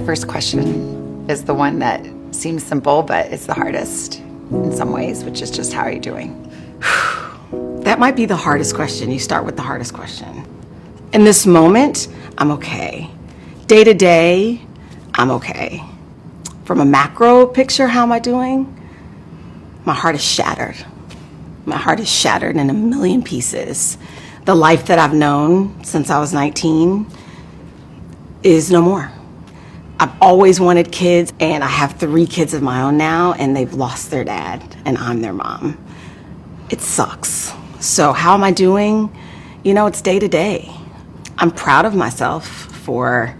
first question is the one that seems simple, but it's the hardest in some ways, which is just, how are you doing? That might be the hardest question. You start with the hardest question. In this moment, I'm okay. Day to day, I'm okay. From a macro picture, how am I doing? My heart is shattered. My heart is shattered in a million pieces. The life that I've known since I was 19 is no more. I've always wanted kids, and I have 3 kids of my own now, and they've lost their dad, and I'm their mom. It sucks. So how am I doing? You know, it's day to day. I'm proud of myself for,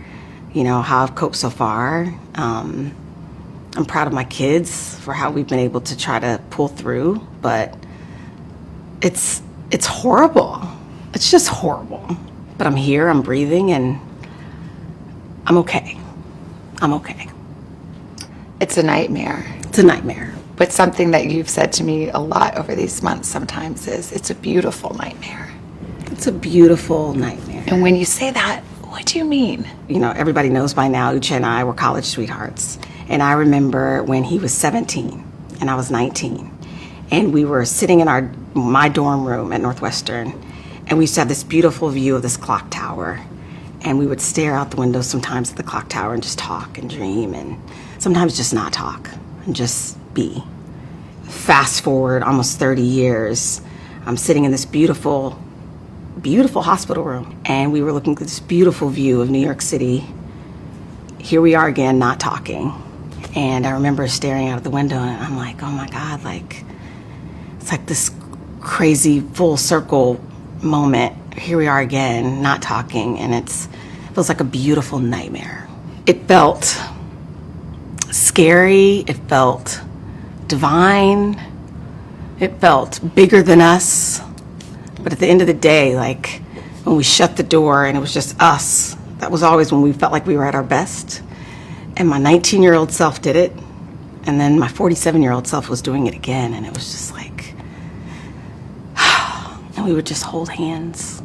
how I've coped so far. I'm proud of my kids for how we've been able to try to pull through, but it's horrible. It's just horrible. But I'm here, I'm breathing, and I'm okay. I'm okay. It's a nightmare. It's a nightmare. But something that you've said to me a lot over these months sometimes is, it's a beautiful nightmare. It's a beautiful nightmare. And when you say that, what do you mean? Everybody knows by now, Uche and I were college sweethearts. And I remember when he was 17 and I was 19. And we were sitting in my dorm room at Northwestern. And we used to have this beautiful view of this clock tower. And we would stare out the window sometimes at the clock tower and just talk and dream, and sometimes just not talk and just be. Fast forward almost 30 years, I'm sitting in this beautiful, beautiful hospital room, and we were looking at this beautiful view of New York City. Here we are again, not talking. And I remember staring out of the window, and I'm like, oh my God, it's like this crazy full circle moment. Here we are again, not talking, and it feels like a beautiful nightmare. It felt scary, it felt divine, it felt bigger than us. But at the end of the day, when we shut the door and it was just us, that was always when we felt like we were at our best. And my 19-year-old self did it, and then my 47-year-old self was doing it again, and it was just and we would just hold hands.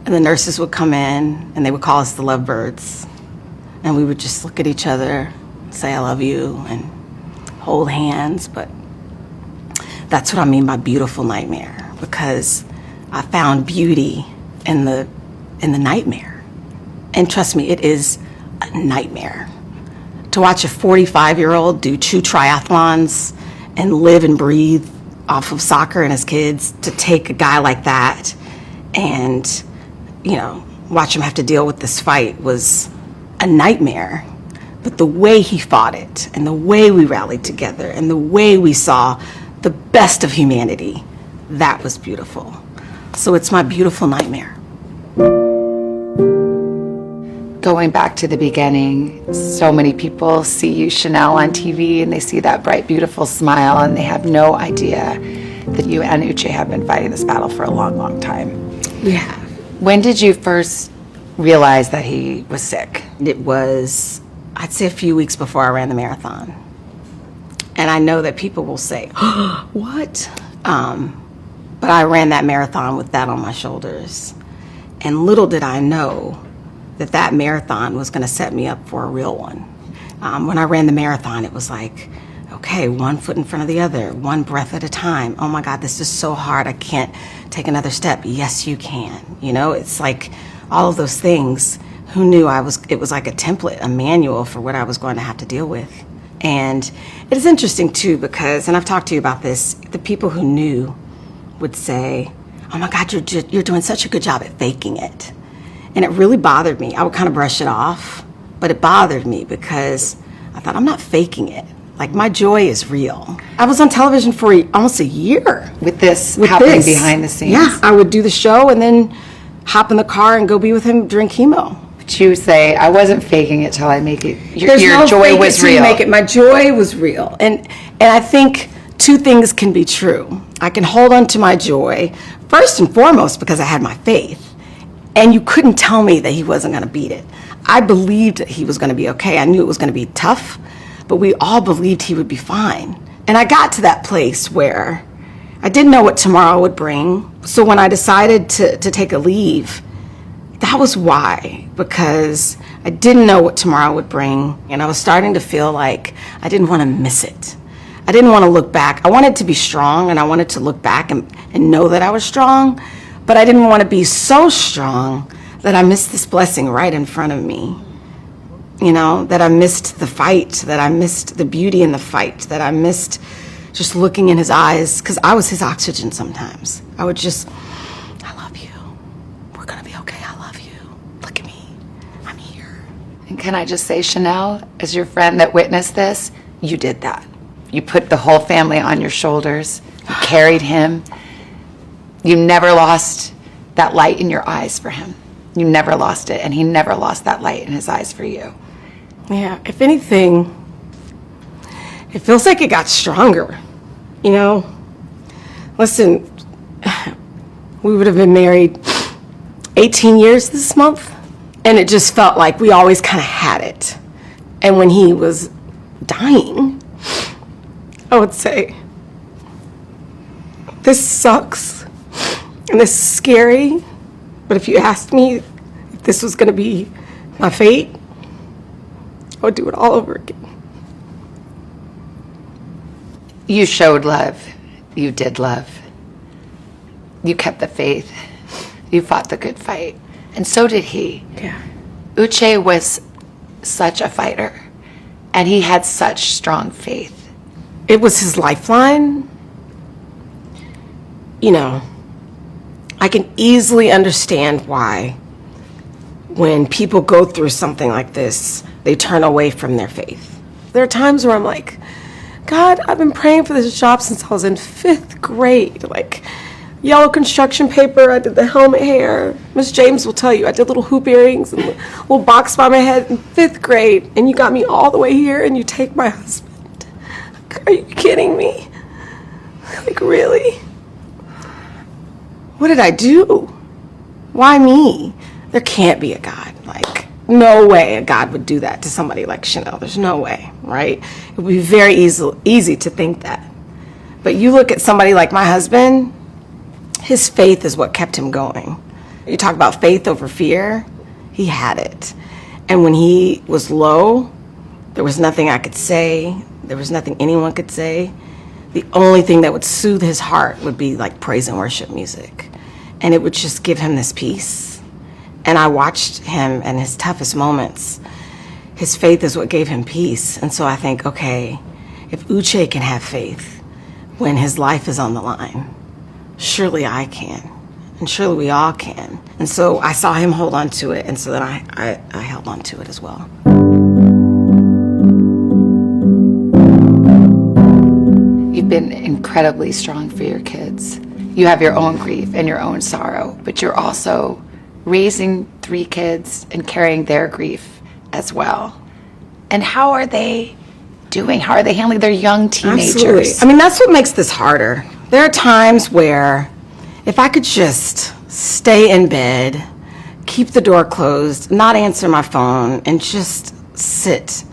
And the nurses would come in, and they would call us the lovebirds. And we would just look at each other, say, I love you, and hold hands. But that's what I mean by beautiful nightmare, because I found beauty in the nightmare. And trust me, it is a nightmare. To watch a 45-year-old do 2 triathlons and live and breathe off of soccer and his kids, to take a guy like that and watch him have to deal with this fight was a nightmare. But the way he fought it, and the way we rallied together, and the way we saw the best of humanity, that was beautiful. So it's my beautiful nightmare. Going back to the beginning, so many people see you, Chanel, on TV, and they see that bright, beautiful smile, and they have no idea that you and Uche have been fighting this battle for a long, long time. We have. When did you first realize that he was sick? It was, I'd say, a few weeks before I ran the marathon. And I know that people will say, what? But I ran that marathon with that on my shoulders. And little did I know that marathon was going to set me up for a real one. When I ran the marathon, it was like, okay, 1 foot in front of the other, 1 breath at a time. Oh my God, this is so hard. I can't take another step. Yes, you can. It's like all of those things. Who knew it was like a template, a manual for what I was going to have to deal with. And it is interesting too, because, and I've talked to you about this, the people who knew would say, oh my God, you're doing such a good job at faking it. And it really bothered me. I would kind of brush it off, but it bothered me because I thought, I'm not faking it. My joy is real. I was on television for almost a year. With this happening behind the scenes? Yeah, I would do the show and then hop in the car and go be with him during chemo. But you say, I wasn't faking it till I make it. Your no joy was real. Make it. My joy was real. And I think 2 things can be true. I can hold on to my joy, first and foremost, because I had my faith. And you couldn't tell me that he wasn't going to beat it. I believed that he was going to be okay. I knew it was going to be tough, but we all believed he would be fine. And I got to that place where I didn't know what tomorrow would bring. So when I decided to take a leave, that was why, because I didn't know what tomorrow would bring, and I was starting to feel like I didn't want to miss it. I didn't want to look back. I wanted to be strong, and I wanted to look back and know that I was strong, but I didn't want to be so strong that I missed this blessing right in front of me. You know, that I missed the fight, that I missed the beauty in the fight, that I missed just looking in his eyes, because I was his oxygen sometimes. I would just, I love you. We're going to be okay. I love you. Look at me. I'm here. And can I just say, Chanel, as your friend that witnessed this, you did that. You put the whole family on your shoulders. You carried him. You never lost that light in your eyes for him. You never lost it, and he never lost that light in his eyes for you. Yeah, if anything, it feels like it got stronger, you know? Listen, we would have been married 18 years this month, and it just felt like we always kind of had it. And when he was dying, I would say, this sucks, and this is scary, but if you asked me if this was going to be my fate, I would do it all over again. You showed love. You did love. You kept the faith. You fought the good fight. And so did he. Yeah. Uche was such a fighter, and he had such strong faith. It was his lifeline. You know, I can easily understand why when people go through something like this, they turn away from their faith. There are times where I'm like, God, I've been praying for this job since I was in 5th grade. Like, yellow construction paper, I did the helmet hair. Miss James will tell you, I did little hoop earrings and a little box by my head in 5th grade, and you got me all the way here, and you take my husband. Are you kidding me? Like, really? What did I do? Why me? There can't be a God. Like, no way a God would do that to somebody like Chanel. There's no way, right? It would be very easy to think that. But you look at somebody like my husband, his faith is what kept him going. You talk about faith over fear, he had it. And when he was low, there was nothing I could say. There was nothing anyone could say. The only thing that would soothe his heart would be like praise and worship music. And it would just give him this peace. And I watched him in his toughest moments. His faith is what gave him peace. And so I think, okay, if Uche can have faith when his life is on the line, surely I can. And surely we all can. And so I saw him hold on to it. And so then I held on to it as well. You've been incredibly strong for your kids. You have your own grief and your own sorrow, but you're also raising 3 kids and carrying their grief as well. And how are they doing? How are they handling their young teenagers? Absolutely. I mean, that's what makes this harder. There are times where if I could just stay in bed, keep the door closed, not answer my phone, and just sit,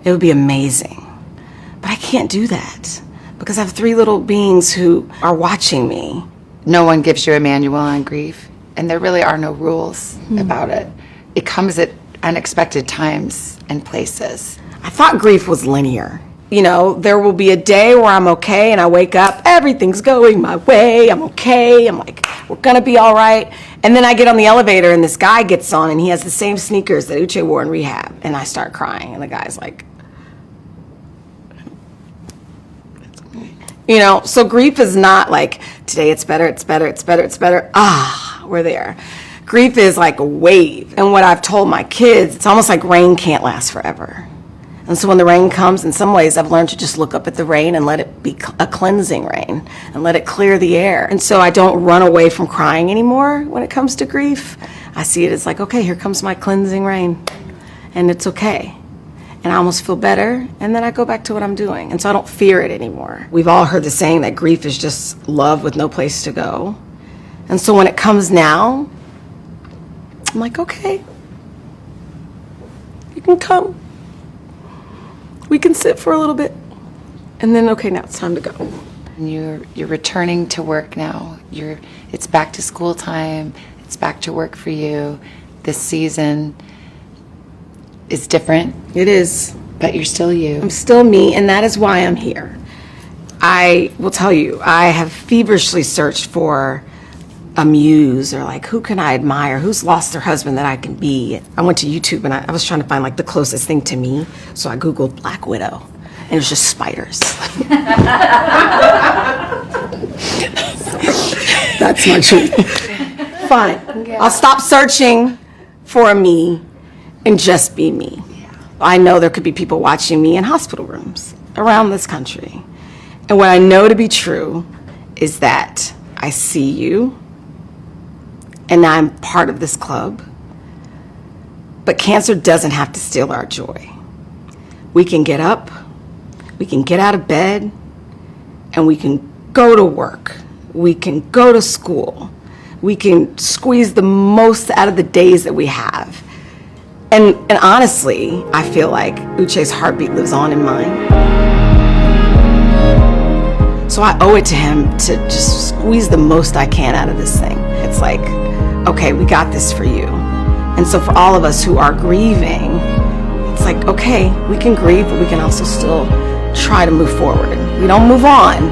it would be amazing. But I can't do that because I have 3 little beings who are watching me. No one gives you a manual on grief, and there really are no rules about it. It comes at unexpected times and places. I thought grief was linear. You know, there will be a day where I'm okay and I wake up, everything's going my way, I'm okay, I'm like, we're gonna be all right. And then I get on the elevator and this guy gets on and he has the same sneakers that Uche wore in rehab, and I start crying and the guy's like, you know, so grief is not like, today it's better, it's better, it's better, it's better. We're there. Grief is like a wave. And what I've told my kids, it's almost like rain can't last forever. And so when the rain comes, in some ways, I've learned to just look up at the rain and let it be a cleansing rain and let it clear the air. And so I don't run away from crying anymore when it comes to grief. I see it as like, okay, here comes my cleansing rain. And it's okay. And I almost feel better, and then I go back to what I'm doing. And so I don't fear it anymore. We've all heard the saying that grief is just love with no place to go. And so when it comes now, I'm like, okay, you can come. We can sit for a little bit. And then, okay, now it's time to go. And you're returning to work now. It's back to school time. It's back to work for you this season. is different, It is. but you're still you. I'm still me, and that is why I'm here. I will tell you, I have feverishly searched for a muse, or like, who can I admire? Who's lost their husband that I can be? I went to YouTube and I was trying to find like the closest thing to me. So I Googled Black Widow, and it was just spiders. That's my truth. Fine. I'll stop searching for a me and just be me. I know there could be people watching me in hospital rooms around this country. And what I know to be true is that I see you, and I'm part of this club. But cancer doesn't have to steal our joy. We can get up, we can get out of bed, and we can go to work. We can go to school. We can squeeze the most out of the days that we have. And honestly, I feel like Uche's heartbeat lives on in mine. So I owe it to him to just squeeze the most I can out of this thing. It's like, okay, we got this for you. And so for all of us who are grieving, it's like, okay, we can grieve, but we can also still try to move forward. We don't move on,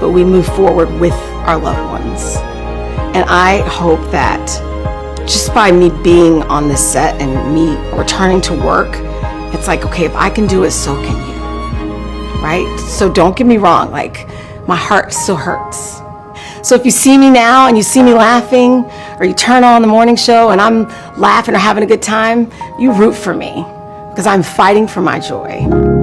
but we move forward with our loved ones. And I hope that just by me being on this set and me returning to work, it's like, okay, if I can do it, so can you, right? So don't get me wrong, like, my heart still hurts. So if you see me now and you see me laughing, or you turn on the morning show and I'm laughing or having a good time, you root for me, because I'm fighting for my joy.